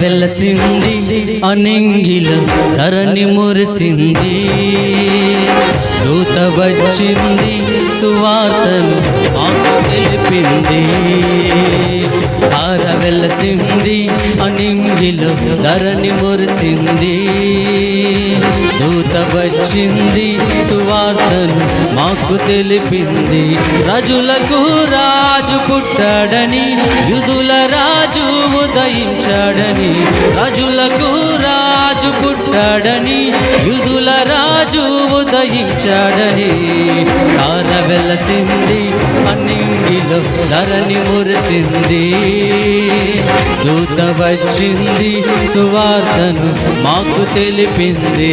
వెలసింది అనింగిల ధరణి మురిసింది. దూత వచ్చింది సువార్తను మాకు తెలిపింది. తార వెలసింది అనింగిల ధరణి మురిసింది. దూత వచ్చింది సువార్తను మాకు తెలిపింది. రాజులకు రాజు పుట్టాడని, యూదుల రాజు ఉదయించాడని. రాజులకు రాజు పుట్టాడని, యూదుల రాజు ఉదయించాడని. తార వెలసింది అన్నింగిలో ధరణి మురిసింది. దూత వచ్చింది సువార్తను మాకు తెలిపింది.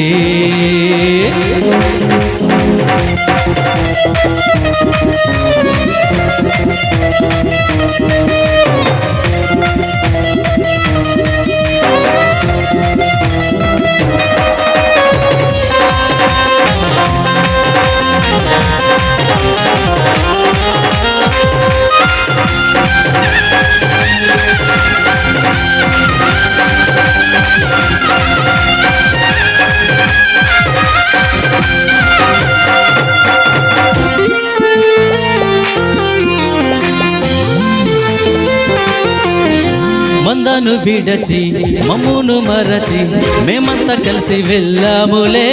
మందను విడచి మమ్మును మరచి మేమంతా కలిసి వెళ్ళాములే.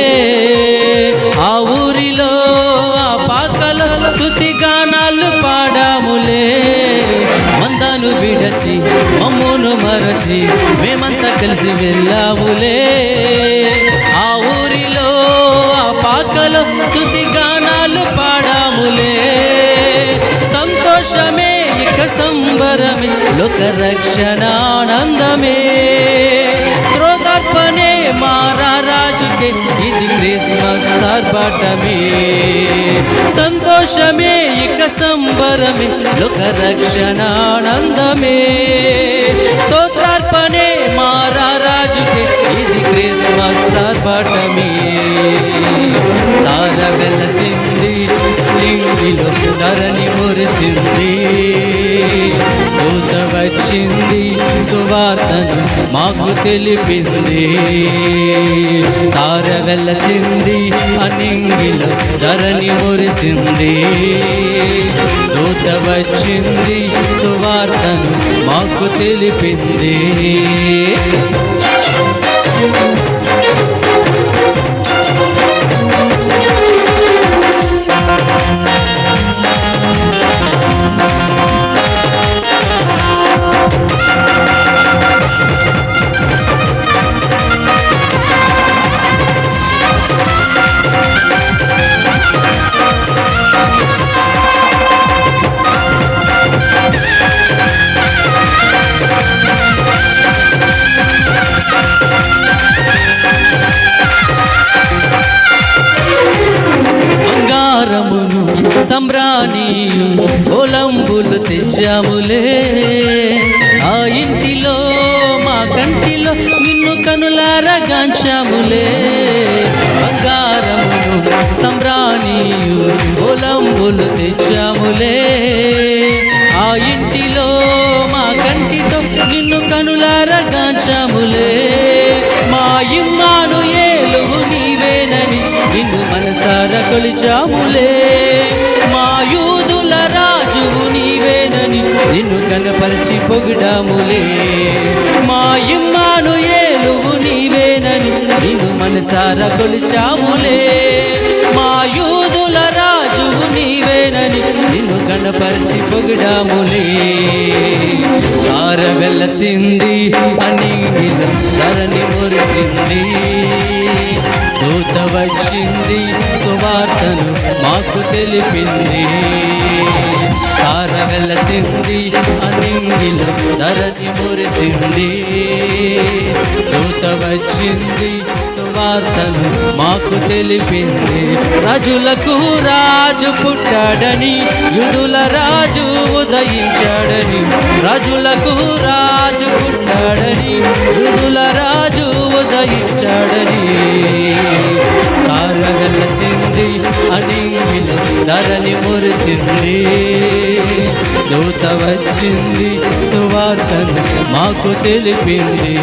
ఆ ఊరిలో ఆ పాకలో స్తుతి గానాలు పాడాములే. మందను విడచి మమ్మును మరచి మేమంతా కలిసి వెళ్ళాములే. ఆ ఊరిలో ఆ పాకలో స్తుతి గానాలు పాడాములే. సంతోషమే ఇక సంబరమే, లోక రక్షణానందమే. త్రోదార్పణే మారాజుకే, ఇది క్రిస్మస్ ఆర్భాటమే. సంతోషమే ఇక సంబరమే, లోక రక్షణానందమే. స్తోత్రార్పణే మారాజుకే, ఇది క్రిస్మస్ ఆర్భాటమే. తార వెలసింది నింగిలో ధరణి మురిసింది. దూత వచ్చింది సువార్తను మాకు తెలిపింది. తార వెలసింది అనింగిలో ధరణి మురిసింది. దూత వచ్చింది సువార్తను మాకు తెలిపింది. సంబ్రాణీయు ఒలంబులు తెచ్చాములే. ఆ ఇంటిలో మా కంటిలో నిన్ను కనులారగాంచాములే. బంగారమును సంబ్రాణీయు ఒలంబులు తెచ్చాములే. ఆ ఇంటిలో మా కంటితో నిన్ను కనులారగాంచాములే. మా ఇమ్మానుయేలువు నీవేనని నిన్ను మనసారా కొలిచాములే. మా యూదుల రాజువు నీవేనని నిన్ను కనపరిచి పొగిడాములే. మా ఇమ్మానుయేలువు నీవేనని నిన్ను మనసారా కొలిచాములే. మా యూదుల రాజువు నీవేనని నిన్ను కనపరిచి పొగిడాములే. తార వెలసింది అనింగిలో ధరణి మురిసింది. దూత వచ్చింది సువార్తను మాకు తెలిపింది. తార వెలసింది అనింగిలో ధరణి మురిసింది. దూత వచ్చింది సువార్తను మాకు తెలిపింది. రాజులకు రాజు పుట్టాడని, యూదుల రాజు ఉదయించాడని. రాజులకు రాజు పుట్టాడని, యూదుల రాజు ఉదయించాడని. తార వెలసింది అనింగిలో ధరణి మురిసింది. దూత వచ్చింది సువార్తను మాకు తెలిపింది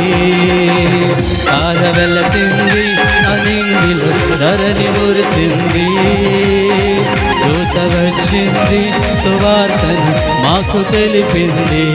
కాల వెలసింది అనింగిలో ధరణి మురిసింది దూత వచ్చింది సువార్తను మాకు తెలిపింది